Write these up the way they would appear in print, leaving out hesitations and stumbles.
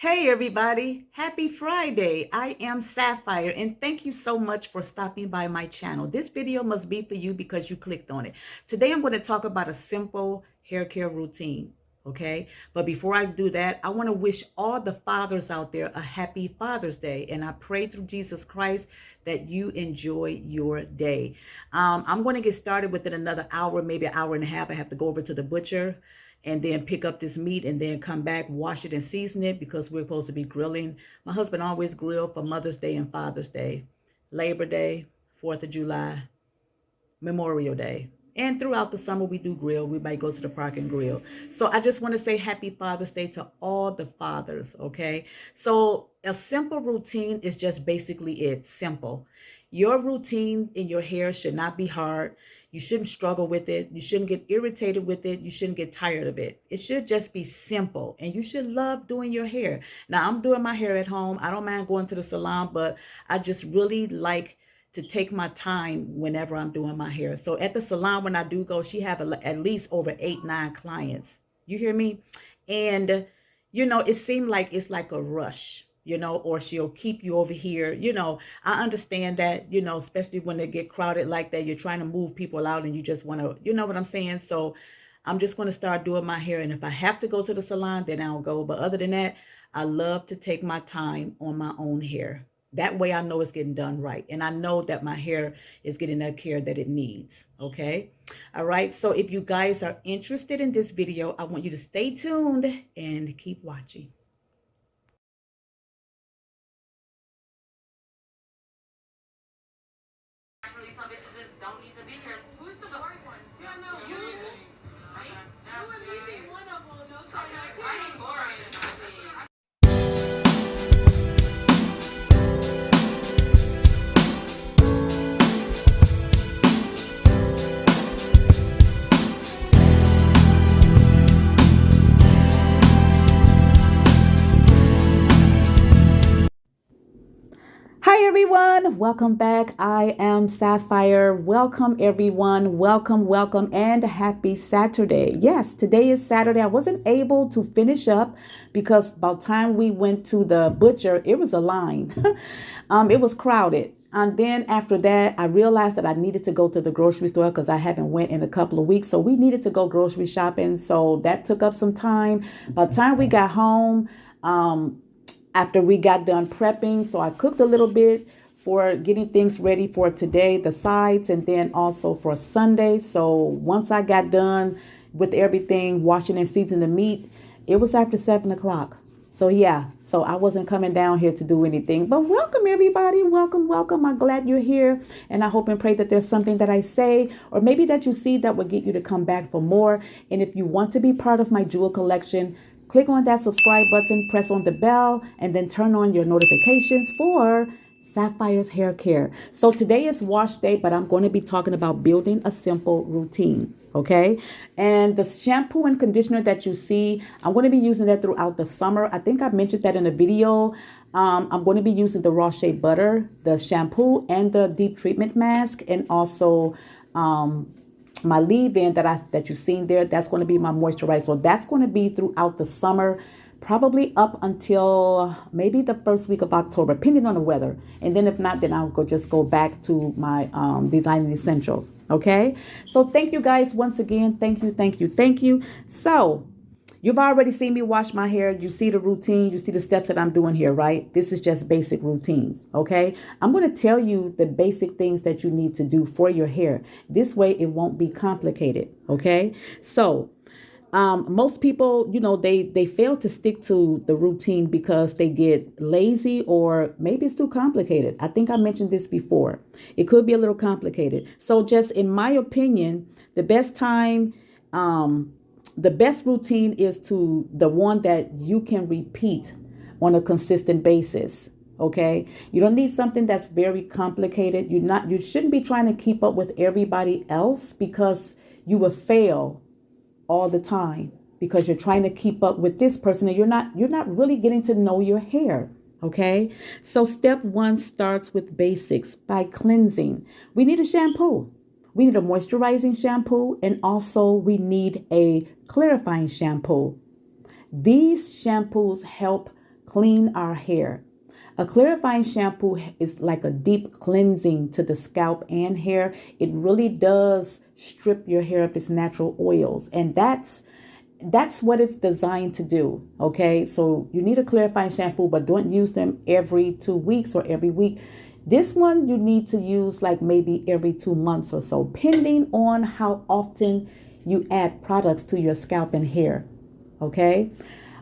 Hey everybody, happy Friday. I am Sapphire and thank you so much for stopping by my channel. This video must be for you because you clicked on it. Today I'm going to talk about a simple hair care routine, okay? But before I do that, I want to wish all the fathers out there a happy Father's Day, and I pray through Jesus Christ that you enjoy your day. I'm going to get started within another hour, maybe an hour and a half. I have to go over to the butcher and then pick up this meat and then come back, wash it and season it because we're supposed to be grilling. My husband always grill for Mother's Day and Father's Day, Labor Day, 4th of July, Memorial Day. And throughout the summer, we do grill. We might go to the park and grill. So I just want to say happy Father's Day to all the fathers, okay? So a simple routine is just basically it, simple. Your routine in your hair should not be hard. You shouldn't struggle with it. You shouldn't get irritated with it. You shouldn't get tired of it. It should just be simple. And you should love doing your hair. Now, I'm doing my hair at home. I don't mind going to the salon, but I just really like to take my time whenever I'm doing my hair. So at the salon, when I do go, she have at least over 8, 9 clients. You hear me? And, it seemed like it's like a rush, or she'll keep you over here. I understand that, especially when they get crowded like that, you're trying to move people out and you just want to, you know what I'm saying? So I'm just going to start doing my hair. And if I have to go to the salon, then I'll go. But other than that, I love to take my time on my own hair. That way I know it's getting done right. And I know that my hair is getting the care that it needs. Okay. All right. So if you guys are interested in this video, I want you to stay tuned and keep watching. Actually, some bitches just don't need to be here. Who's the boring ones? Yeah, no, you. You and me being one of them. No shade. I ain't boring. Hi everyone, welcome back. I am Sapphire. Welcome everyone. Welcome, and happy Saturday. Yes, today is Saturday. I wasn't able to finish up because by the time we went to the butcher, it was a line. It was crowded. And then after that, I realized that I needed to go to the grocery store because I haven't went in a couple of weeks. So we needed to go grocery shopping. So that took up some time. By the time we got home, after we got done prepping. So I cooked a little bit for getting things ready for today, the sides, and then also for Sunday. So once I got done with everything, washing and seasoning the meat, it was after 7 o'clock. So yeah, so I wasn't coming down here to do anything. But welcome everybody. Welcome. I'm glad you're here. And I hope and pray that there's something that I say or maybe that you see that will get you to come back for more. And if you want to be part of my jewel collection, click on that subscribe button, press on the bell, and then turn on your notifications for Sapphire's hair care. So today is wash day, but I'm going to be talking about building a simple routine. Okay. And the shampoo and conditioner that you see, I'm going to be using that throughout the summer. I think I mentioned that in a video. I'm going to be using the raw shea butter, the shampoo, and the deep treatment mask, and also my leave-in that you've seen there. That's going to be my moisturizer. So that's going to be throughout the summer, probably up until maybe the first week of October, depending on the weather. And then if not, then I'll just go back to my designing essentials. Okay. So thank you guys once again. Thank you. So you've already seen me wash my hair. You see the routine. You see the steps that I'm doing here, right? This is just basic routines, okay? I'm going to tell you the basic things that you need to do for your hair. This way it won't be complicated, okay? So most people, they fail to stick to the routine because they get lazy or maybe it's too complicated. I think I mentioned this before. It could be a little complicated. So just in my opinion, the best time, the best routine is to the one that you can repeat on a consistent basis. Okay. You don't need something that's very complicated. You shouldn't be trying to keep up with everybody else because you will fail all the time because you're trying to keep up with this person and you're not really getting to know your hair. Okay. So step one starts with basics by cleansing. We need a shampoo. We need a moisturizing shampoo, and also we need a clarifying shampoo. These shampoos help clean our hair. A clarifying shampoo is like a deep cleansing to the scalp and hair. It really does strip your hair of its natural oils, and that's what it's designed to do. Okay, so you need a clarifying shampoo, but don't use them every 2 weeks or every week. This one you need to use like maybe every 2 months or so, depending on how often you add products to your scalp and hair. Okay.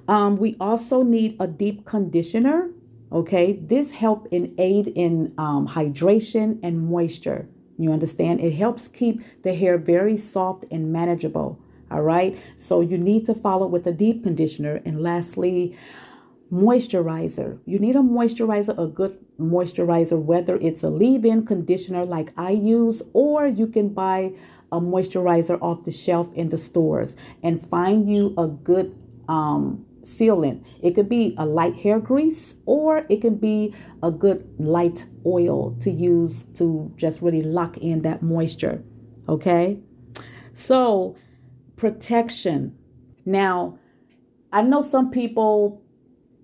We also need a deep conditioner. Okay, this help in aid in hydration and moisture. You understand? It helps keep the hair very soft and manageable. All right, so you need to follow with a deep conditioner. And lastly, moisturizer. You need a moisturizer, a good moisturizer, whether it's a leave-in conditioner like I use, or you can buy a moisturizer off the shelf in the stores and find you a good sealant. It could be a light hair grease, or it can be a good light oil to use to just really lock in that moisture. Okay, so protection. Now, I know some people,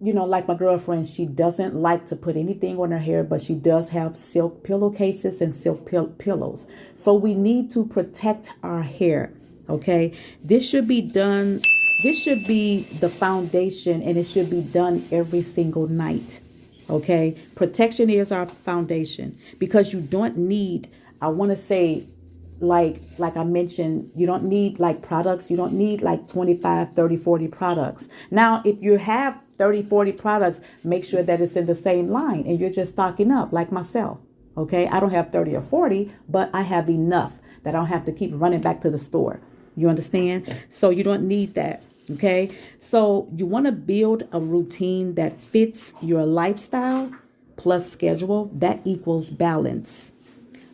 like my girlfriend, she doesn't like to put anything on her hair, but she does have silk pillowcases and silk pillows. So we need to protect our hair. Okay. This should be done. This should be the foundation, and it should be done every single night. Okay. Protection is our foundation because you don't need, I want to say, like I mentioned, you don't need like products. You don't need like 25, 30, 40 products. Now, if you have 30, 40 products, make sure that it's in the same line and you're just stocking up like myself. Okay. I don't have 30 or 40, but I have enough that I don't have to keep running back to the store. You understand? So you don't need that. Okay. So you want to build a routine that fits your lifestyle plus schedule. That equals balance.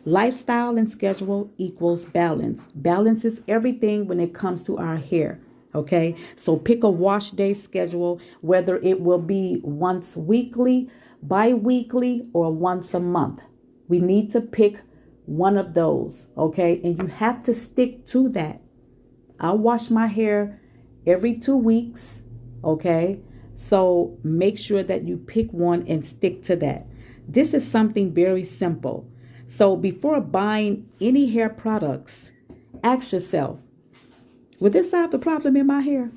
Lifestyle and schedule equals balance. Balance is everything when it comes to our hair. Okay, so pick a wash day schedule, whether it will be once weekly, bi weekly, or once a month. We need to pick one of those. Okay, and you have to stick to that. I wash my hair every 2 weeks. Okay. So make sure that you pick one and stick to that. This is something very simple. So before buying any hair products, ask yourself, would this solve the problem in my hair?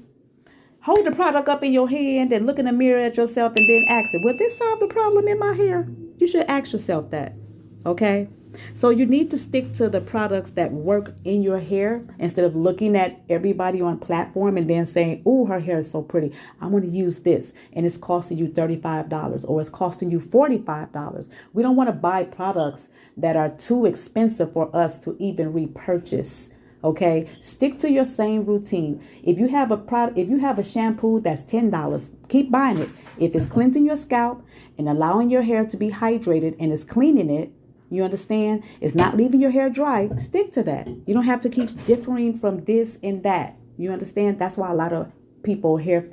Hold the product up in your hand and look in the mirror at yourself and then ask it, would this solve the problem in my hair? You should ask yourself that. Okay? So you need to stick to the products that work in your hair instead of looking at everybody on platform and then saying, oh, her hair is so pretty. I want to use this. And it's costing you $35 or it's costing you $45. We don't want to buy products that are too expensive for us to even repurchase. Okay, stick to your same routine. If you have a product, if you have a shampoo that's $10, keep buying it. If it's cleansing your scalp and allowing your hair to be hydrated and it's cleaning it, you understand? It's not leaving your hair dry. Stick to that. You don't have to keep differing from this and that. You understand? That's why a lot of people hair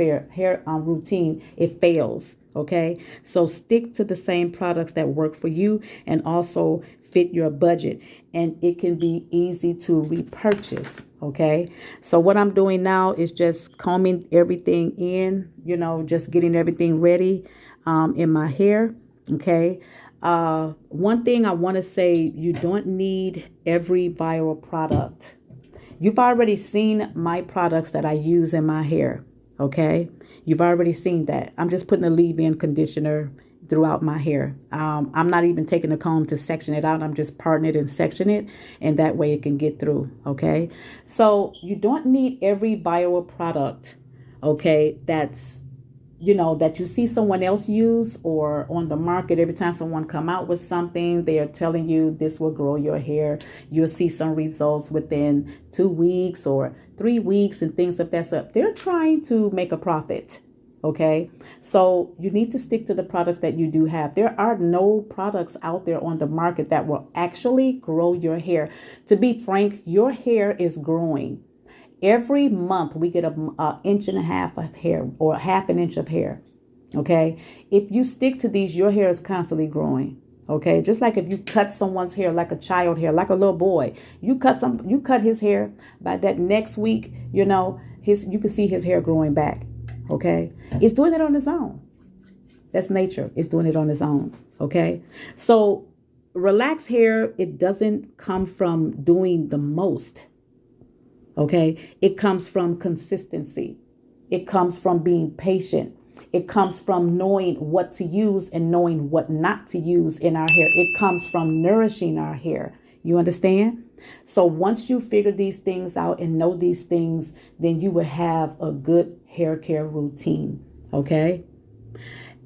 routine, it fails. Okay, so stick to the same products that work for you and also fit your budget, and it can be easy to repurchase. Okay, so what I'm doing now is just combing everything in, just getting everything ready in my hair. Okay, one thing I want to say, you don't need every viral product. You've already seen my products that I use in my hair. Okay. You've already seen that. I'm just putting a leave-in conditioner throughout my hair. I'm not even taking a comb to section it out. I'm just parting it and section it, and that way it can get through. Okay. So you don't need every viral product. Okay. That you see someone else use or on the market. Every time someone come out with something, they are telling you this will grow your hair. You'll see some results within 2 weeks or 3 weeks and things of that sort. They're trying to make a profit. Okay, so you need to stick to the products that you do have. There are no products out there on the market that will actually grow your hair. To be frank, your hair is growing. Every month we get a inch and a half of hair or half an inch of hair. Okay. If you stick to these, your hair is constantly growing. Okay. Just like if you cut someone's hair, like a child hair, like a little boy, you cut his hair. By that next week, you can see his hair growing back. Okay. It's doing it on its own. That's nature. It's doing it on its own. Okay. So relaxed hair, it doesn't come from doing the most. Okay. It comes from consistency. It comes from being patient. It comes from knowing what to use and knowing what not to use in our hair. It comes from nourishing our hair. You understand? So once you figure these things out and know these things, then you will have a good hair care routine. Okay.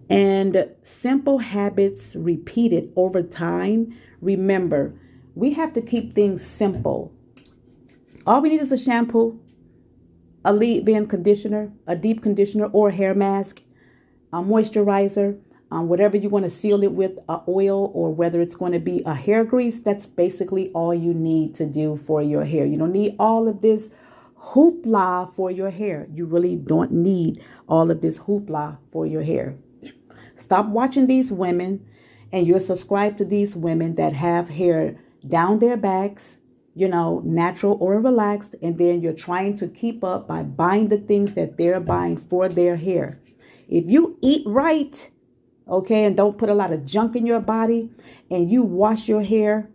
And simple habits repeated over time. Remember, we have to keep things simple. All we need is a shampoo, a leave-in conditioner, a deep conditioner, or a hair mask, a moisturizer, whatever you want to seal it with, a oil, or whether it's going to be a hair grease. That's basically all you need to do for your hair. You don't need all of this hoopla for your hair. You really don't need all of this hoopla for your hair. Stop watching these women and you're subscribed to these women that have hair down their backs, natural or relaxed, and then you're trying to keep up by buying the things that they're buying for their hair. If you eat right, okay, and don't put a lot of junk in your body, and you wash your hair,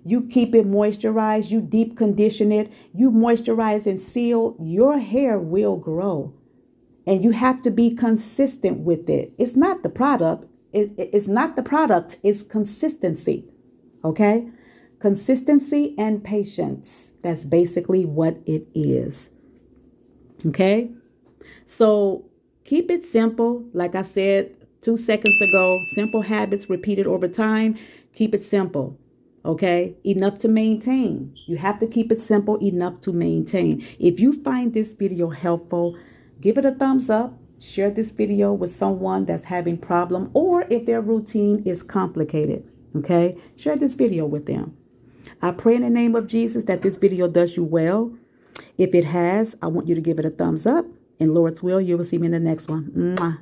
you keep it moisturized, you deep condition it, you moisturize and seal, your hair will grow. And you have to be consistent with it. It's not the product. It's not the product. It's consistency. Okay? Consistency and patience. That's basically what it is. Okay? So keep it simple. Like I said 2 seconds ago, simple habits repeated over time. Keep it simple. Okay, enough to maintain. You have to keep it simple, enough to maintain. If you find this video helpful, give it a thumbs up. Share this video with someone that's having problem, or if their routine is complicated. Okay, share this video with them. I pray in the name of Jesus that this video does you well. If it has, I want you to give it a thumbs up. And Lord's will, you will see me in the next one. Mwah.